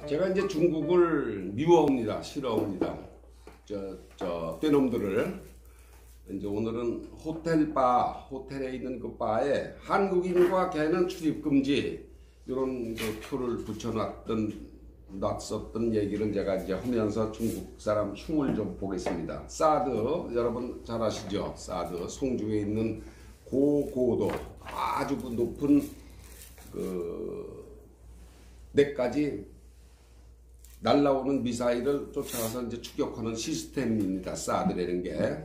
제가 이제 중국을 미워합니다. 싫어합니다. 떼놈들을. 이제 오늘은 호텔에 있는 그 바에 한국인과 걔는 출입금지 이런 그 표를 놨었던 얘기를 제가 이제 하면서 중국 사람 흉을 좀 보겠습니다. 사드 여러분 잘 아시죠? 사드 송주에 있는 고고도 아주 높은 데까지 날라오는 미사일을 쫓아가서 이제 추격하는 시스템입니다. 사드라는 게.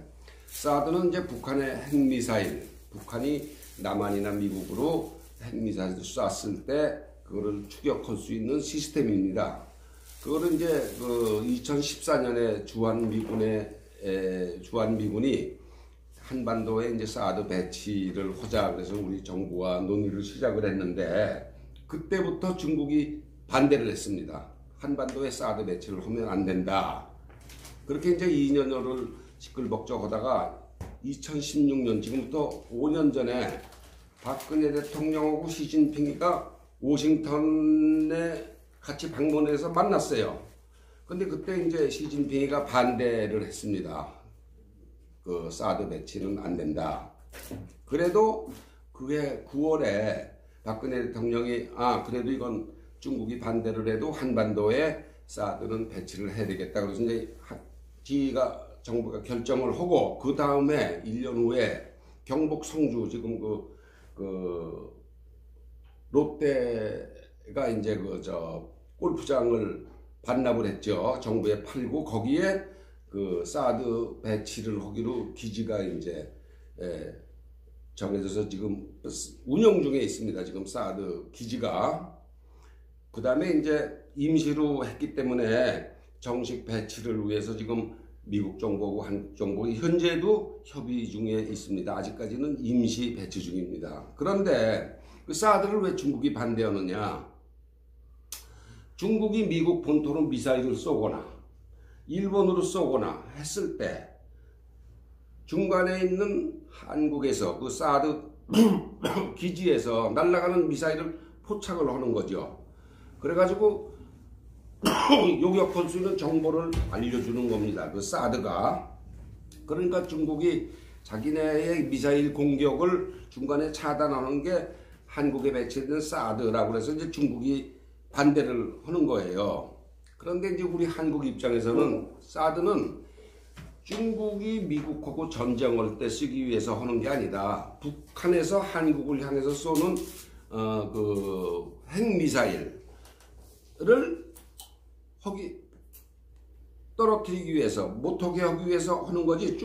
사드는 이제 북한의 핵미사일, 북한이 남한이나 미국으로 핵미사일을 쐈을 때 그거를 추격할 수 있는 시스템입니다. 그거를 이제 2014년에 주한미군이 한반도에 이제 사드 배치를 하자 그래서 우리 정부와 논의를 시작을 했는데 그때부터 중국이 반대를 했습니다. 한반도에 사드 배치를 하면 안 된다. 그렇게 이제 2년여를 시끌벅적하다가 2016년 지금부터 5년 전에 박근혜 대통령하고 시진핑이가 워싱턴에 같이 방문해서 만났어요. 근데 그때 이제 시진핑이가 반대를 했습니다. 그 사드 배치는 안 된다. 그래도 그게 9월에 박근혜 대통령이 그래도 이건 중국이 반대를 해도 한반도에 사드는 배치를 해야 되겠다. 그래서 이제 정부가 결정을 하고 그 다음에 1년 후에 경북 성주 지금 롯데가 이제 골프장을 반납을 했죠. 정부에 팔고 거기에 그 사드 배치를 하기로 기지가 이제 정해져서 지금 운영 중에 있습니다. 지금 사드 기지가. 그 다음에 이제 임시로 했기 때문에 정식 배치를 위해서 지금 미국 정부하고 한국 정부 현재도 협의 중에 있습니다. 아직까지는 임시 배치 중입니다. 그런데 그 사드를 왜 중국이 반대하느냐? 중국이 미국 본토로 미사일을 쏘거나 일본으로 쏘거나 했을 때 중간에 있는 한국에서 그 사드 기지에서 날아가는 미사일을 포착을 하는 거죠. 그래가지고 요격할 수 있는 정보를 알려주는 겁니다. 그 사드가. 그러니까 중국이 자기네의 미사일 공격을 중간에 차단하는 게 한국에 배치된 사드라고 해서 이제 중국이 반대를 하는 거예요. 그런데 이제 우리 한국 입장에서는 사드는 중국이 미국하고 전쟁할 때 쓰기 위해서 하는 게 아니다. 북한에서 한국을 향해서 쏘는 그 핵미사일을 떨어뜨리기 위해서 못하게 하기 위해서 하는 거지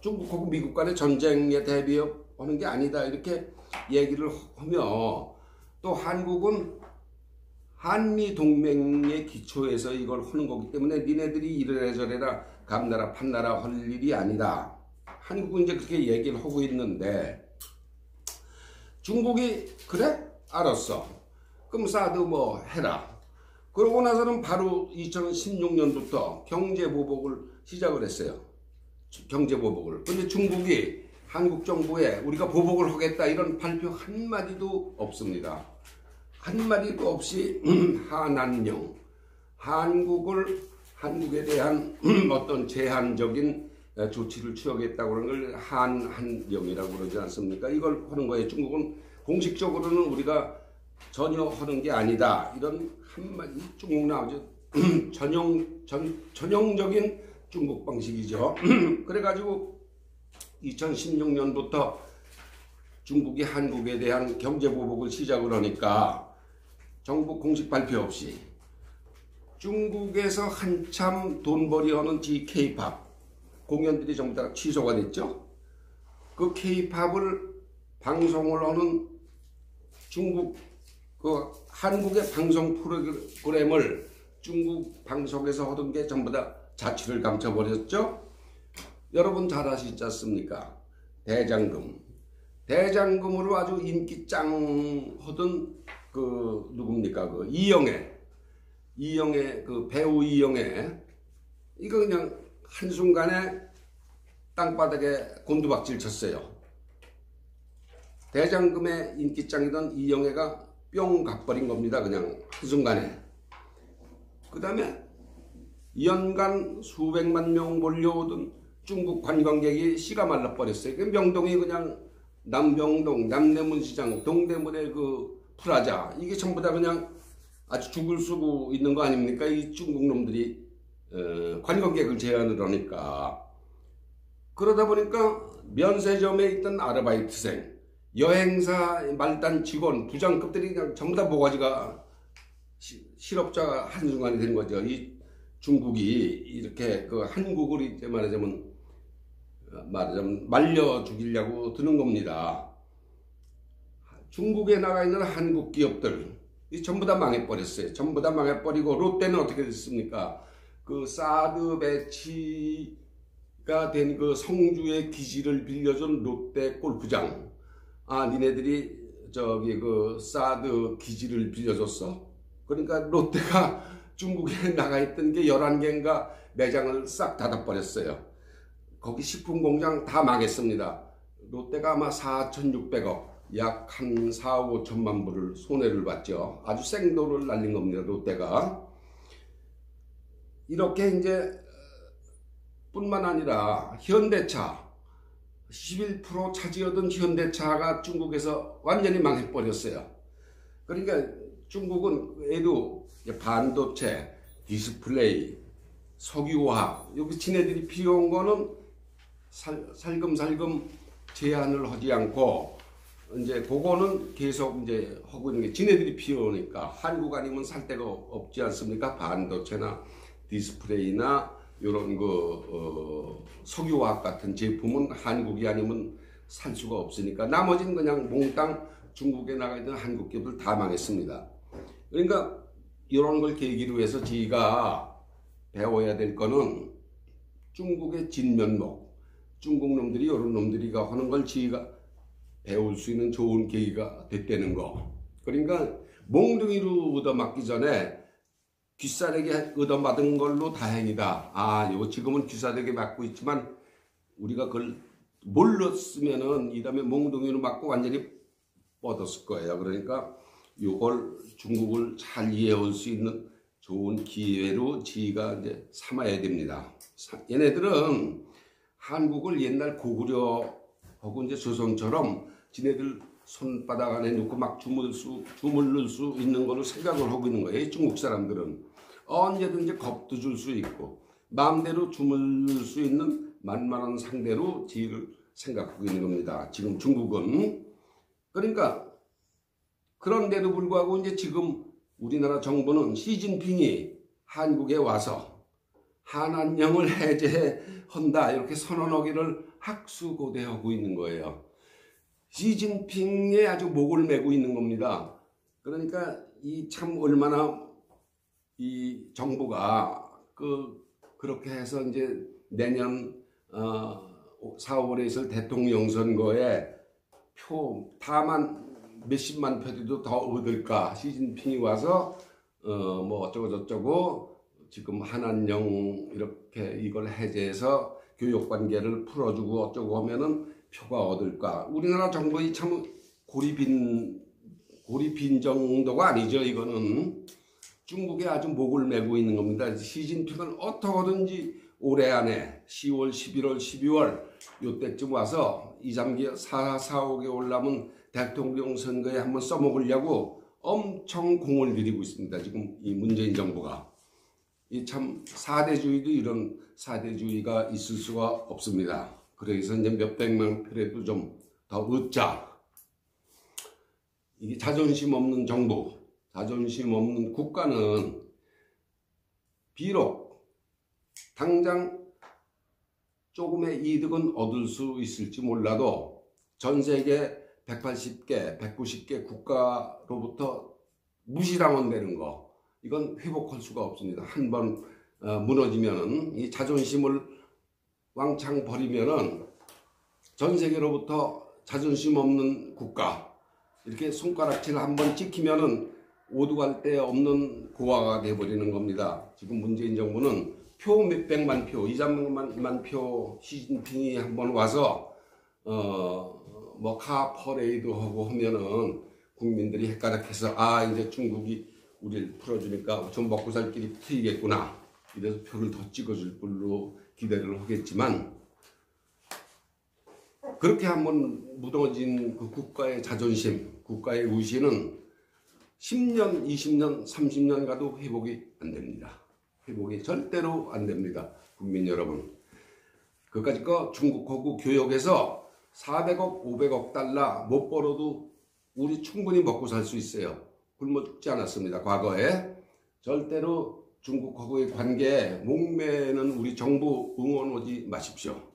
중국하고 미국 간의 전쟁에 대비하는 게 아니다 이렇게 얘기를 하며 또 한국은 한미 동맹의 기초에서 이걸 하는 거기 때문에 니네들이 이래라 저래라 감나라 판나라 할 일이 아니다. 한국은 이제 그렇게 얘기를 하고 있는데 중국이 그래? 알았어. 그럼 사드 뭐 해라. 그러고 나서는 바로 2016년부터 경제보복을 시작을 했어요. 경제보복을. 근데 중국이 한국 정부에 우리가 보복을 하겠다 이런 발표 한마디도 없습니다. 한마디도 없이 한한령, 한국에 대한 어떤 제한적인 조치를 취하겠다고 하는 걸 한한령이라고 그러지 않습니까? 이걸 하는 거예요. 중국은 공식적으로는 우리가 전혀 하는 게 아니다. 이런 한마디 중국 나오죠. 전형적인 중국 방식이죠. 그래가지고 2016년부터 중국이 한국에 대한 경제보복을 시작을 하니까 정부 공식 발표 없이 중국에서 한참 돈벌이 하는 K-팝 공연들이 전부 다 취소가 됐죠. 그 K-팝을 방송을 하는 한국의 방송 프로그램을 중국 방송에서 하던 게 전부 다 자취를 감춰버렸죠. 여러분 잘 아시지 않습니까? 대장금으로 아주 인기 짱 하던 누굽니까? 이영애 그 배우 이영애 이거 그냥 한순간에 땅바닥에 곤두박질 쳤어요. 대장금의 인기짱이던 이영애가 뿅 가버린 겁니다. 그냥 한순간에. 그 다음에 연간 수백만 명 몰려오던 중국 관광객이 씨가 말라버렸어요. 그 명동이 그냥 남병동, 남대문시장, 동대문의 그 프라자, 이게 전부 다 그냥 아주 죽을 쓰고 있는 거 아닙니까? 이 중국 놈들이 관광객을 제한을 하니까. 그러다 보니까 면세점에 있던 아르바이트생, 여행사 말단 직원, 부장급들이 그냥 전부 다 모가지가 실업자가 한순간에 된 거죠. 이 중국이 이렇게 그 한국을 이제 말하자면 말려 죽이려고 드는 겁니다. 중국에 나가 있는 한국 기업들 이 전부 다 망해버렸어요. 전부 다 망해버리고 롯데는 어떻게 됐습니까? 그 사드 배치가 된 그 성주의 기지를 빌려준 롯데 골프장. 아, 니네들이 저기 그 사드 기지를 빌려줬어? 그러니까 롯데가 중국에 나가 있던 게 11개인가 매장을 싹 닫아버렸어요. 거기 식품공장 다 망했습니다. 롯데가 아마 4,600억, 약 한 4, 5천만 불을 손해를 봤죠. 아주 생도를 날린 겁니다. 롯데가. 이렇게 이제 뿐만 아니라 현대차 11% 차지하던 현대차가 중국에서 완전히 망해버렸어요. 그러니까 중국은 애도 반도체, 디스플레이, 석유화학, 여기 지네들이 필요한 거는 살금살금 제한을 하지 않고 이제 그거는 계속 이제 하고 있는 게 지네들이 필요하니까 한국 아니면 살 데가 없지 않습니까? 반도체나 디스플레이나 이런 그 석유화학 같은 제품은 한국이 아니면 살 수가 없으니까 나머지는 그냥 몽땅 중국에 나가 있는 한국 기업들 다 망했습니다. 그러니까 이런 걸 계기로 해서 저희가 배워야 될 거는 중국의 진면목, 중국 놈들이 이런 놈들이가 하는 걸 저희가 배울 수 있는 좋은 계기가 됐다는 거. 그러니까 몽둥이로 얻어맞기 전에 귀싸대기 얻어맞은 걸로 다행이다. 아, 이거 지금은 귀싸대기 맞고 있지만 우리가 그걸 몰랐으면은 이 다음에 몽둥이로 맞고 완전히 뻗었을 거예요. 그러니까 이걸 중국을 잘 이해할 수 있는 좋은 기회로 지가 이제 삼아야 됩니다. 얘네들은 한국을 옛날 고구려하고 이제 조선처럼 지네들 손바닥 안에 놓고 막 주물를 수 있는 거를 생각을 하고 있는 거예요. 중국 사람들은 언제든지 겁도 줄 수 있고 마음대로 주물를 수 있는 만만한 상대로 지를 생각하고 있는 겁니다. 지금 중국은. 그러니까 그런데도 불구하고 이제 지금 우리나라 정부는 시진핑이 한국에 와서 한안령을 해제한다 이렇게 선언하기를 학수고대하고 있는 거예요. 시진핑에 아주 목을 메고 있는 겁니다. 그러니까 이 참 얼마나 이 정부가 그렇게 해서 이제 내년 4월에 있을 대통령 선거에 표 다만 몇십만 표라도 더 얻을까. 시진핑이 와서 뭐 어쩌고 저쩌고 지금 한안령 이렇게 이걸 해제해서 교육 관계를 풀어주고 어쩌고 하면은 표가 얻을까. 우리나라 정부의 참 고리빈 정도가 아니죠. 이거는 중국에 아주 목을 메고 있는 겁니다. 시진핑은 어떻게든지 올해 안에 10월, 11월, 12월 요때쯤 와서 2, 3개월, 4, 5개월 남은 대통령 선거에 한번 써먹으려고 엄청 공을 들이고 있습니다. 지금 이 문재인 정부가. 이 참 사대주의도 이런 사대주의가 있을 수가 없습니다. 그래서 이제 몇백만 표라도 좀 더 얻자. 이게 자존심 없는 정부, 자존심 없는 국가는 비록 당장 조금의 이득은 얻을 수 있을지 몰라도 전 세계 180개, 190개 국가로부터 무시당한다는 거, 이건 회복할 수가 없습니다. 한번 무너지면은, 이 자존심을 왕창 버리면은 전 세계로부터 자존심 없는 국가, 이렇게 손가락질 한번 찍히면은 오두갈 데 없는 고아가 돼버리는 겁니다. 지금 문재인 정부는 표 몇백만 표, 2, 300만 표 시진핑이 한번 와서 뭐 카 퍼레이드 하고 하면은 국민들이 헷갈락해서 아 이제 중국이 우리를 풀어주니까 좀 먹고 살 길이 트이겠구나 이래서 표를 더 찍어줄 걸로 기대를 하겠지만 그렇게 한번 무너진 그 국가의 자존심, 국가의 의신은 10년, 20년, 30년 가도 회복이 안 됩니다. 회복이 절대로 안 됩니다. 국민 여러분. 그까짓 거 중국하고 교역해서 400억, 500억 달러 못 벌어도 우리 충분히 먹고 살 수 있어요. 굶어 죽지 않았습니다. 과거에. 절대로 중국하고의 관계에 목매는 우리 정부 응원하지 마십시오.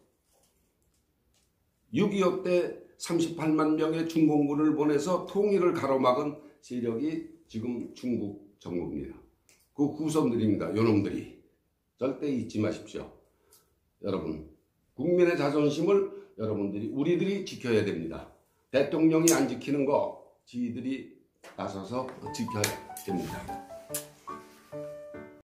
6.25 때 38만 명의 중공군을 보내서 통일을 가로막은 세력이 지금 중국 정부입니다. 그 후손들입니다. 요놈들이. 절대 잊지 마십시오. 여러분, 국민의 자존심을 여러분들이, 우리들이 지켜야 됩니다. 대통령이 안 지키는 거 지들이 나서서 지켜야 됩니다.